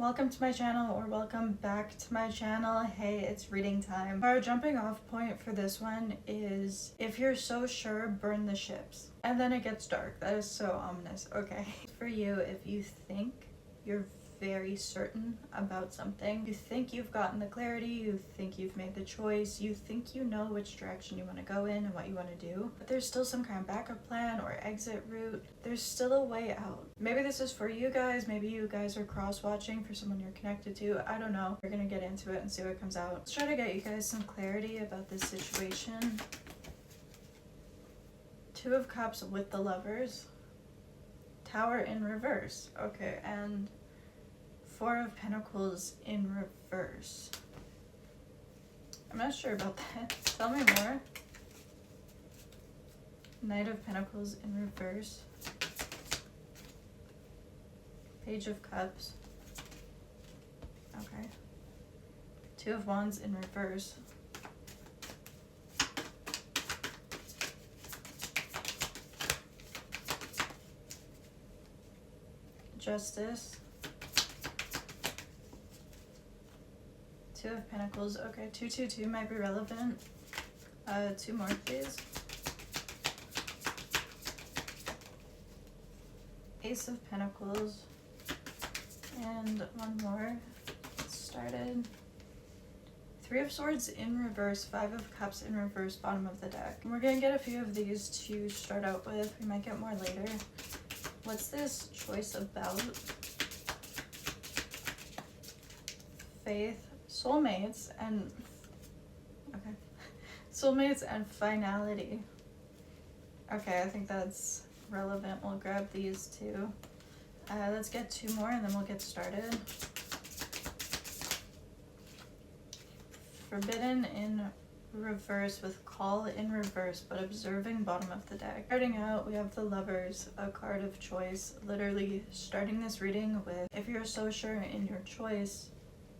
Welcome to my channel, or welcome back to my channel. Hey, it's reading time. Our jumping off point for this one is, if you're so sure, burn the ships. And then it gets dark. That is so ominous. Okay. For you, if you think you're very certain about something, you think you've gotten the clarity, you think you've made the choice, you think you know which direction you want to go in and what you want to do, but there's still some kind of backup plan or exit route. There's still a way out. Maybe this is for you guys, maybe you guys are cross-watching for someone you're connected to, I don't know. We're gonna get into it and see what comes out. Let's try to get you guys some clarity about this situation. Two of Cups with the Lovers, Tower in reverse. Okay, and Four of Pentacles in reverse. I'm not sure about that. Tell me more. Knight of Pentacles in reverse. Page of Cups. Okay. Two of Wands in reverse. Justice. Two of Pentacles. Okay, 222 might be relevant. Two more, please. Ace of Pentacles. And one more. Get started. Three of Swords in reverse. Five of Cups in reverse, bottom of the deck. And we're gonna get a few of these to start out with. We might get more later. What's this choice about? Faith. Soulmates and okay, soulmates and finality. Okay, I think that's relevant. We'll grab these two. Let's get two more and then we'll get started. Forbidden in reverse with Call in reverse, but observing, bottom of the deck. Starting out, we have the Lovers, a card of choice. Literally starting this reading with, if you're so sure in your choice,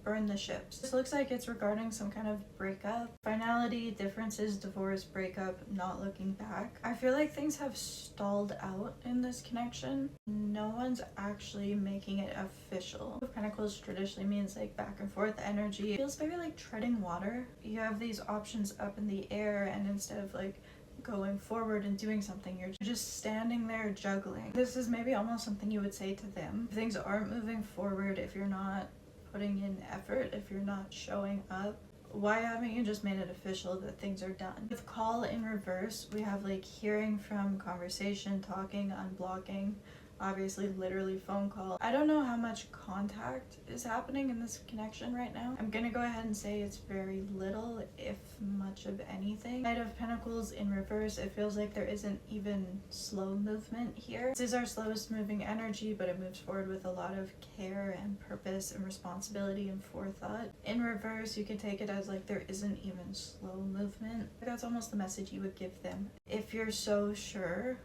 burn the ships. This looks like it's regarding some kind of breakup. Finality, differences, divorce, breakup, not looking back. I feel like things have stalled out in this connection. No one's actually making it official. Pentacles traditionally means like back and forth energy. It feels very like treading water. You have these options up in the air, and instead of like going forward and doing something, you're just standing there juggling. This is maybe almost something you would say to them. If things aren't moving forward, if you're not putting in effort, if you're not showing up, why haven't you just made it official that things are done? With Call in reverse, we have like hearing from, conversation, talking, unblocking, obviously literally phone call. I don't know how much contact is happening in this connection right now. I'm gonna go ahead and say it's very little, if much of anything. Knight of Pentacles in reverse, it feels like there isn't even slow movement here. This is our slowest moving energy, but it moves forward with a lot of care and purpose and responsibility and forethought. In reverse, you can take it as like there isn't even slow movement. That's almost the message you would give them. If you're so sure,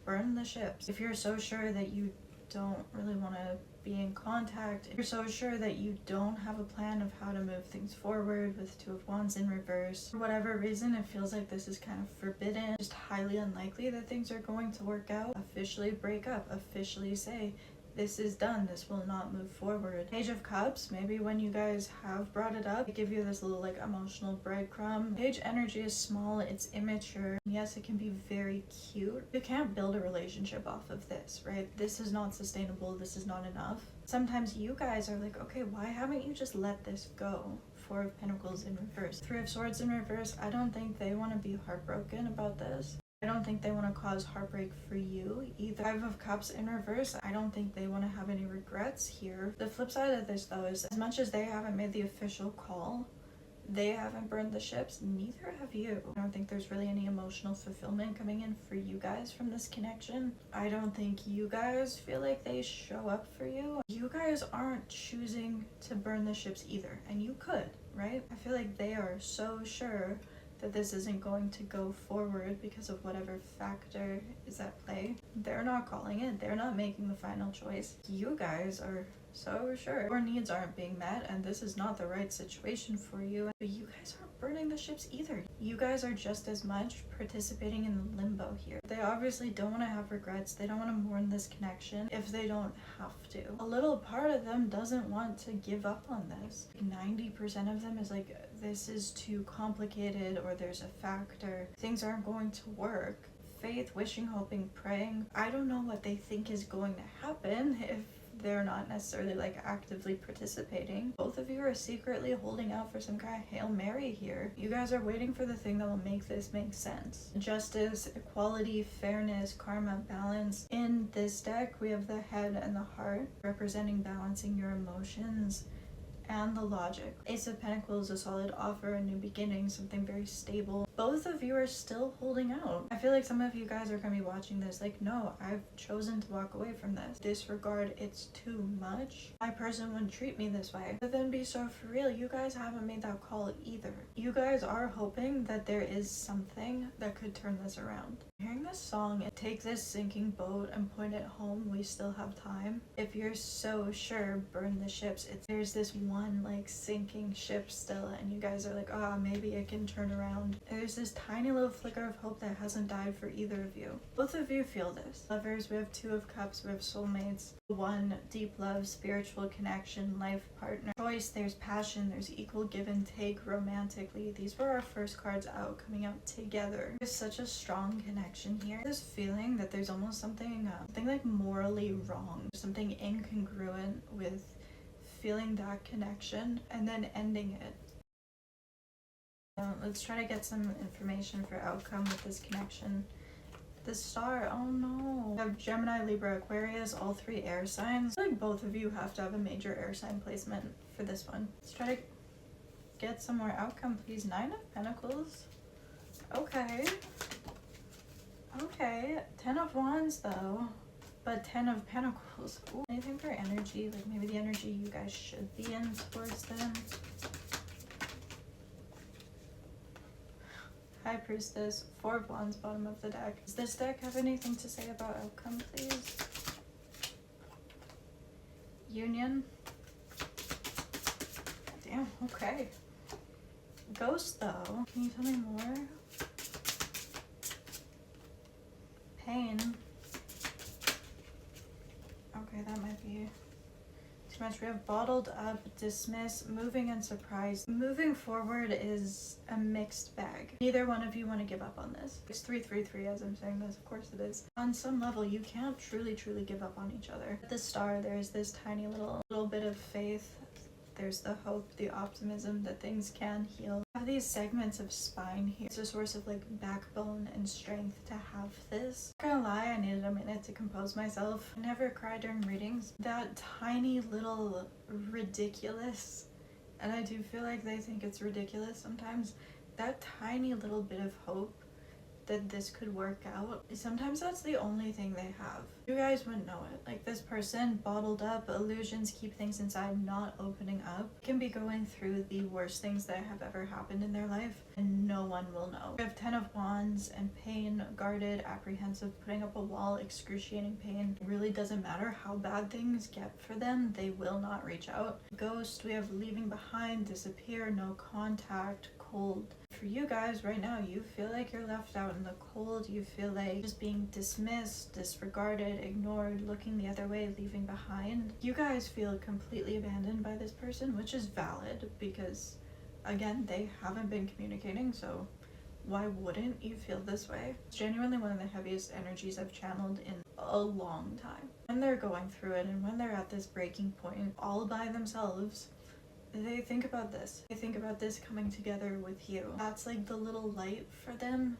burn the ships. If you're so sure that you don't really want to be in contact, if you're so sure that you don't have a plan of how to move things forward with Two of Wands in reverse, for whatever reason it feels like this is kind of forbidden, just highly unlikely that things are going to work out, officially break up, officially say this is done, this will not move forward. Page of Cups, maybe when you guys have brought it up, they give you this little like emotional breadcrumb. Page energy is small, it's immature. Yes, it can be very cute. You can't build a relationship off of this, right? This is not sustainable, this is not enough. Sometimes you guys are like, okay, why haven't you just let this go? Four of Pentacles in reverse. Three of Swords in reverse, I don't think they want to be heartbroken about this. I don't think they want to cause heartbreak for you either. Five of Cups in reverse, I don't think they want to have any regrets here. The flip side of this though is, as much as they haven't made the official call, they haven't burned the ships, neither have you. I don't think there's really any emotional fulfillment coming in for you guys from this connection. I don't think you guys feel like they show up for you. You guys aren't choosing to burn the ships either, and you could, right? I feel like they are so sure that this isn't going to go forward because of whatever factor is at play. They're not calling it, they're not making the final choice. You guys are so sure, your needs aren't being met and this is not the right situation for you, but you guys aren't burning the ships either. You guys are just as much participating in the limbo here. They obviously don't want to have regrets. They don't want to mourn this connection if they don't have to. A little part of them doesn't want to give up on this. 90% of them is like, this is too complicated, or there's a factor, things aren't going to work. Faith, wishing, hoping, praying. I don't know what they think is going to happen if they're not necessarily like actively participating. Both of you are secretly holding out for some kind of Hail Mary here. You guys are waiting for the thing that will make this make sense. Justice, equality, fairness, karma, balance. In this deck, we have the head and the heart, representing balancing your emotions and the logic. Ace of Pentacles, a solid offer, a new beginning, something very stable. Both of you are still holding out. I feel like some of you guys are gonna be watching this like, no, I've chosen to walk away from this. Disregard, it's too much. My person wouldn't treat me this way. But then be so for real, you guys haven't made that call either. You guys are hoping that there is something that could turn this around. Hearing this song, take this sinking boat and point it home, we still have time. If you're so sure, burn the ships. There's this one like sinking ship still, and you guys are like, oh, maybe it can turn around. There's this tiny little flicker of hope that hasn't died for either of you. Both of you feel this. Lovers, we have Two of Cups, we have soulmates. One, deep love, spiritual connection, life partner. Choice, there's passion, there's equal give and take romantically. These were our first cards out, coming out together. There's such a strong connection here. This feeling that there's almost something like morally wrong, something incongruent with feeling that connection and then ending it. Let's try to get some information for outcome with this connection. The star, oh no. We have Gemini, Libra, Aquarius, all three air signs. I feel like both of you have to have a major air sign placement for this one. Let's try to get some more outcome, please. Nine of Pentacles. Okay. Okay. 10 of Wands though. But 10 of Pentacles. Ooh. Anything for energy? Like maybe the energy you guys should be in towards them. High Priestess, 4 of Wands, bottom of the deck. Does this deck have anything to say about outcome, please? Union. Damn, okay. Ghost, though. Can you tell me more? Pain. Okay, that might be too much. We have bottled up, dismiss, moving, and surprise. Moving forward is a mixed bag. Neither one of you want to give up on this. It's 3-3-3 as I'm saying this, of course it is. On some level, you can't truly give up on each other. At the star, there's this tiny little bit of faith. There's the hope, the optimism that things can heal. I have these segments of spine here. It's a source of like backbone and strength to have this. Not gonna lie, I needed a minute to compose myself. I never cry during readings. That tiny little ridiculous, and I do feel like they think it's ridiculous sometimes, that tiny little bit of hope that this could work out, sometimes that's the only thing they have. You guys wouldn't know it. Like this person, bottled up, illusions, keep things inside, not opening up, can be going through the worst things that have ever happened in their life, and no one will know. We have 10 of Wands and pain, guarded, apprehensive, putting up a wall, excruciating pain. It really doesn't matter how bad things get for them, they will not reach out. Ghost, we have leaving behind, disappear, no contact, cold. For you guys right now, you feel like you're left out in the cold. You feel like just being dismissed, disregarded, ignored, looking the other way, leaving behind. You guys feel completely abandoned by this person, which is valid because, again, they haven't been communicating, so why wouldn't you feel this way? It's genuinely one of the heaviest energies I've channeled in a long time. When they're going through it and when they're at this breaking point all by themselves, they think about this. They think about this coming together with you. That's like the little light for them,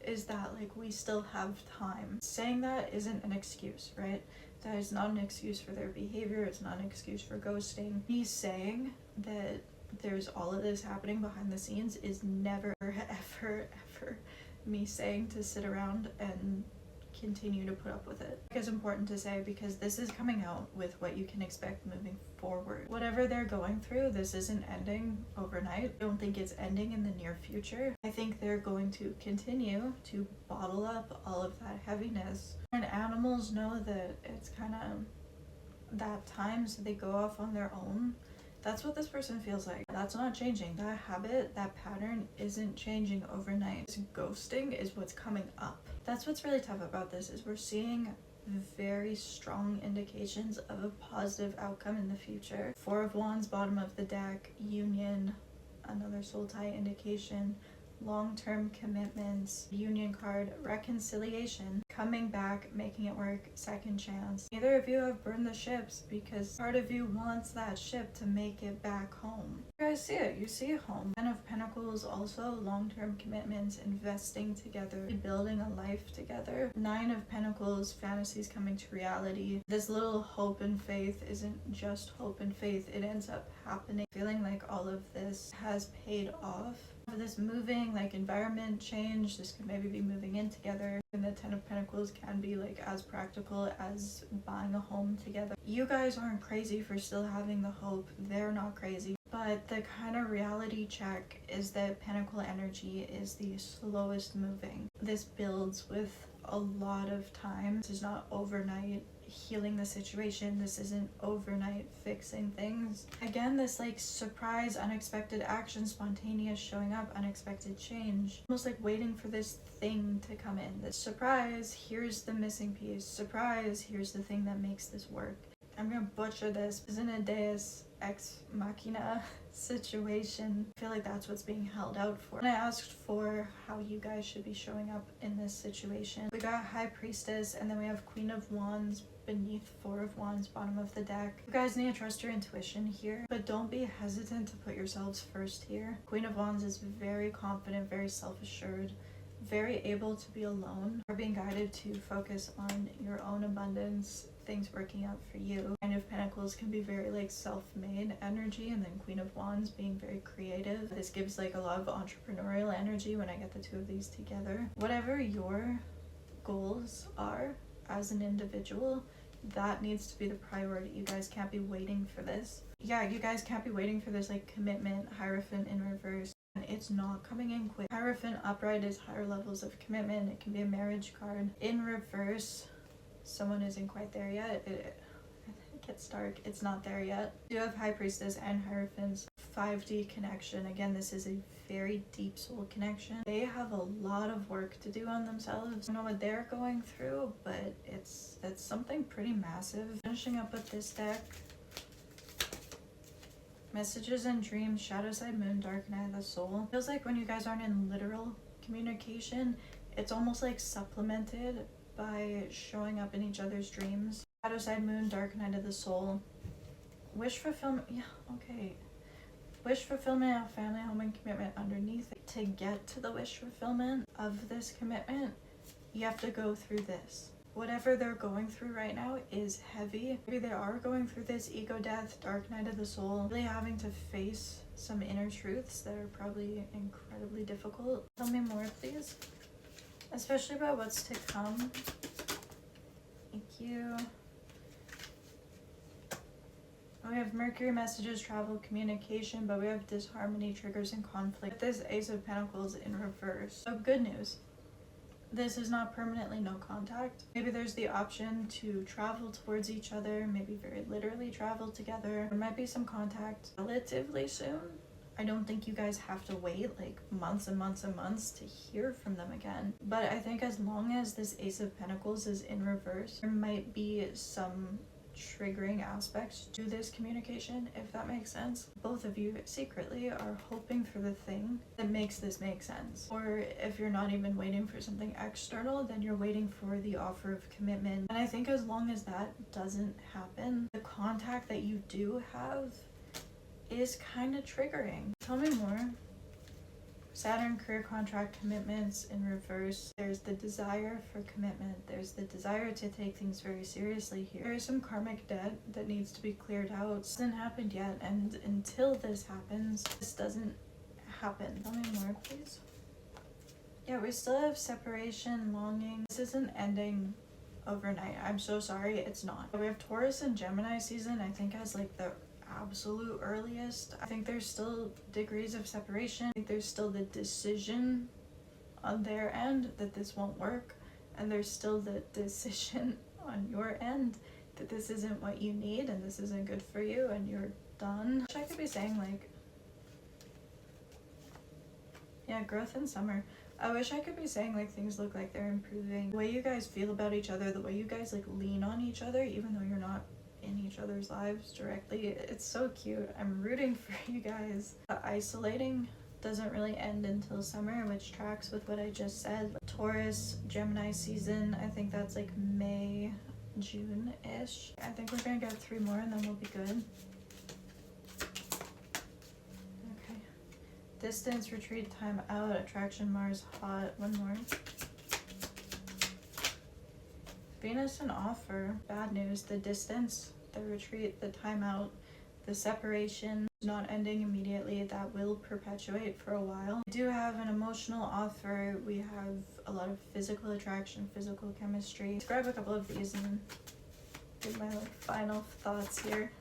is that like we still have time. Saying that isn't an excuse, right? That is not an excuse for their behavior. It's not an excuse for ghosting. Me saying that there's all of this happening behind the scenes is never, ever me saying to sit around and continue to put up with it. It's important to say because this is coming out with what you can expect moving forward. Whatever they're going through, this isn't ending overnight. I don't think it's ending in the near future. I think they're going to continue to bottle up all of that heaviness. And animals know that it's kind of that time so they go off on their own. That's what this person feels like. That's not changing. That habit, that pattern isn't changing overnight. This ghosting is what's coming up. That's what's really tough about this, is we're seeing very strong indications of a positive outcome in the future. Four of Wands, bottom of the deck, union, another soul tie indication, long-term commitments, union card, reconciliation, coming back, making it work, second chance. Neither of you have burned the ships because part of you wants that ship to make it back home. You guys see it. You see home. Ten of Pentacles, also long-term commitments, investing together, building a life together. Nine of Pentacles, fantasies coming to reality. This little hope and faith isn't just hope and faith. It ends up happening. Feeling like all of this has paid off. This moving, like, environment change, this could maybe be moving in together, and the Ten of Pentacles can be like as practical as buying a home together. You guys aren't crazy for still having the hope. They're not crazy, but the kind of reality check is that Pentacle energy is the slowest moving. This builds with a lot of time. This is not overnight healing the situation. This isn't overnight fixing things. Again, this like surprise, unexpected action, spontaneous showing up, unexpected change. Almost like waiting for this thing to come in. This surprise, here's the missing piece. Surprise, here's the thing that makes this work. I'm gonna butcher this. Isn't a deus ex machina situation? I feel like that's what's being held out for. And I asked for how you guys should be showing up in this situation. We got High Priestess, and then we have Queen of Wands beneath Four of Wands, bottom of the deck. You guys need to trust your intuition here, but don't be hesitant to put yourselves first here. Queen of Wands is very confident, very self-assured, very able to be alone, or being guided to focus on your own abundance, things working out for you. Nine of Pentacles can be very like self-made energy, and then Queen of Wands being very creative. This gives like a lot of entrepreneurial energy when I get the two of these together. Whatever your goals are as an individual, that needs to be the priority. You guys can't be waiting for this. Yeah, you guys can't be waiting for this like commitment. Hierophant in reverse, and it's not coming in quick. Hierophant upright is higher levels of commitment. It can be a marriage card. In reverse, someone isn't quite there yet. It gets dark. It's not there yet. You have High Priestess and Hierophants. 5D connection. Again, this is a very deep soul connection. They have a lot of work to do on themselves. I don't know what they're going through, but it's something pretty massive. Finishing up with this deck. Messages and dreams, shadow side moon, dark night of the soul. Feels like when you guys aren't in literal communication, it's almost like supplemented by showing up in each other's dreams. Shadow side moon, dark night of the soul. Wish fulfillment. Yeah, okay. Wish fulfillment of family, home, and commitment underneath it. To get to the wish fulfillment of this commitment, you have to go through this. Whatever they're going through right now is heavy. Maybe they are going through this ego death, dark night of the soul, really having to face some inner truths that are probably incredibly difficult. Tell me more, please. Especially about what's to come. Thank you. We have Mercury, messages, travel, communication, but we have disharmony, triggers, and conflict. This Ace of Pentacles in reverse. So good news. This is not permanently no contact. Maybe there's the option to travel towards each other, maybe very literally travel together. There might be some contact relatively soon. I don't think you guys have to wait like months and months and months to hear from them again. But I think as long as this Ace of Pentacles is in reverse, there might be some triggering aspects to this communication, if that makes sense. Both of you secretly are hoping for the thing that makes this make sense. Or if you're not even waiting for something external, then you're waiting for the offer of commitment. And I think as long as that doesn't happen, the contact that you do have is kind of triggering. Tell me more. Saturn, career, contract, commitments in reverse. There's the desire for commitment. There's the desire to take things very seriously here. There's some karmic debt that needs to be cleared out. This hasn't happened yet, and until this happens, this doesn't happen. Tell me more, please. Yeah, we still have separation, longing. This isn't ending overnight. I'm so sorry, it's not. We have Taurus and Gemini season, I think, as like the absolute earliest. I think there's still degrees of separation. I think there's still the decision on their end that this won't work, and there's still the decision on your end that this isn't what you need and this isn't good for you and you're done. I could be saying like, yeah, growth in summer. I wish I could be saying like things look like they're improving. The way you guys feel about each other, the way you guys like lean on each other, even though you're not in each other's lives directly, it's so cute. I'm rooting for you guys. The isolating doesn't really end until summer, which tracks with what I just said. Taurus, Gemini season, I think that's like May, June-ish. I think we're gonna get 3 more and then we'll be good. Okay. Distance, retreat, time out, attraction, Mars, hot. One more. Venus and offer. Bad news. The distance, the retreat, the time out, the separation, not ending immediately. That will perpetuate for a while. We do have an emotional offer. We have a lot of physical attraction, physical chemistry. Let's grab a couple of these and give my like final thoughts here.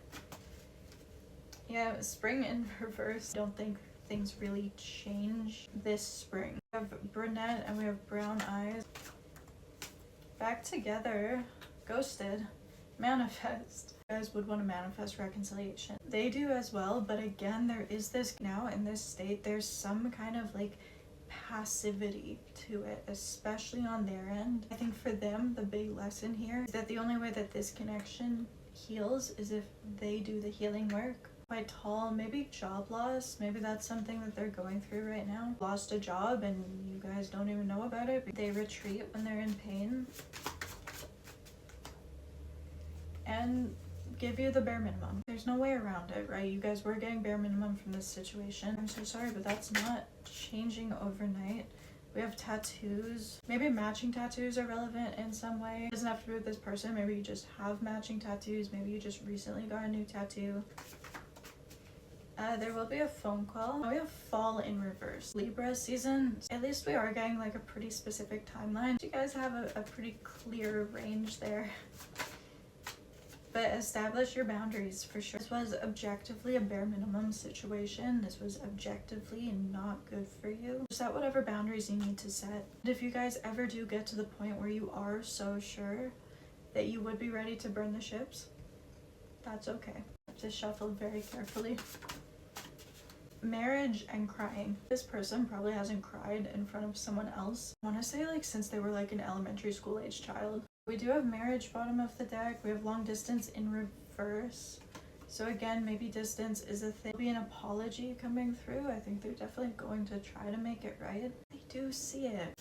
Yeah, spring in reverse. Don't think things really change this spring. We have brunette and we have brown eyes. Back together. Ghosted. Manifest. You guys would want to manifest reconciliation. They do as well, but again, there is this now in this state, there's some kind of like passivity to it, especially on their end. I think for them, the big lesson here is that the only way that this connection heals is if they do the healing work. Quite tall, maybe job loss, maybe that's something that they're going through right now. Lost a job and you guys don't even know about it. They retreat when they're in pain and give you the bare minimum. There's no way around it, right? You guys were getting bare minimum from this situation. I'm so sorry, but that's not changing overnight. We have tattoos. Maybe matching tattoos are relevant in some way. It doesn't have to be with this person. Maybe you just have matching tattoos. Maybe you just recently got a new tattoo. There will be a phone call. We have fall in reverse. Libra season. At least we are getting like a pretty specific timeline. You guys have a pretty clear range there. But establish your boundaries for sure. This was objectively a bare minimum situation. This was objectively not good for you. Set whatever boundaries you need to set. And if you guys ever do get to the point where you are so sure that you would be ready to burn the ships, that's okay. Just shuffle very carefully. Marriage and crying. This person probably hasn't cried in front of someone else. I want to say like since they were like an elementary school age child. We do have marriage bottom of the deck. We have long distance in reverse. So again, maybe distance is a thing. There'll be an apology coming through. I think they're definitely going to try to make it right. I do see it.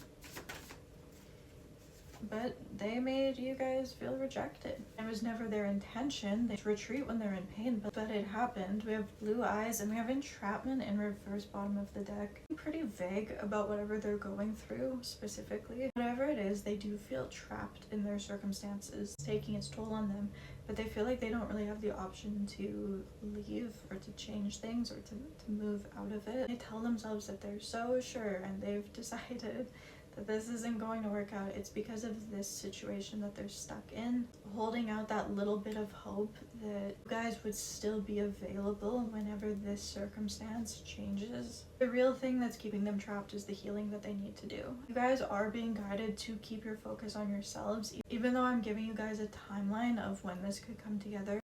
But they made you guys feel rejected. It was never their intention. They retreat when they're in pain, but it happened. We have blue eyes and we have entrapment in reverse bottom of the deck. I'm pretty vague about whatever they're going through specifically. Whatever it is, they do feel trapped in their circumstances, taking its toll on them, but they feel like they don't really have the option to leave or to change things or to move out of it. They tell themselves that they're so sure and they've decided that this isn't going to work out. It's because of this situation that they're stuck in. Holding out that little bit of hope that you guys would still be available whenever this circumstance changes. The real thing that's keeping them trapped is the healing that they need to do. You guys are being guided to keep your focus on yourselves. Even though I'm giving you guys a timeline of when this could come together,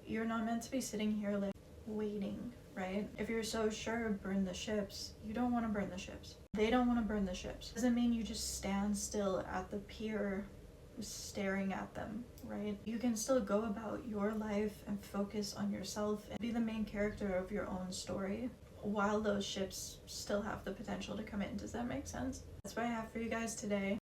you're not meant to be sitting here like waiting, right? If you're so sure, burn the ships. You don't want to burn the ships. They don't want to burn the ships. Doesn't mean you just stand still at the pier staring at them, right? You can still go about your life and focus on yourself and be the main character of your own story while those ships still have the potential to come in. Does that make sense? That's what I have for you guys today.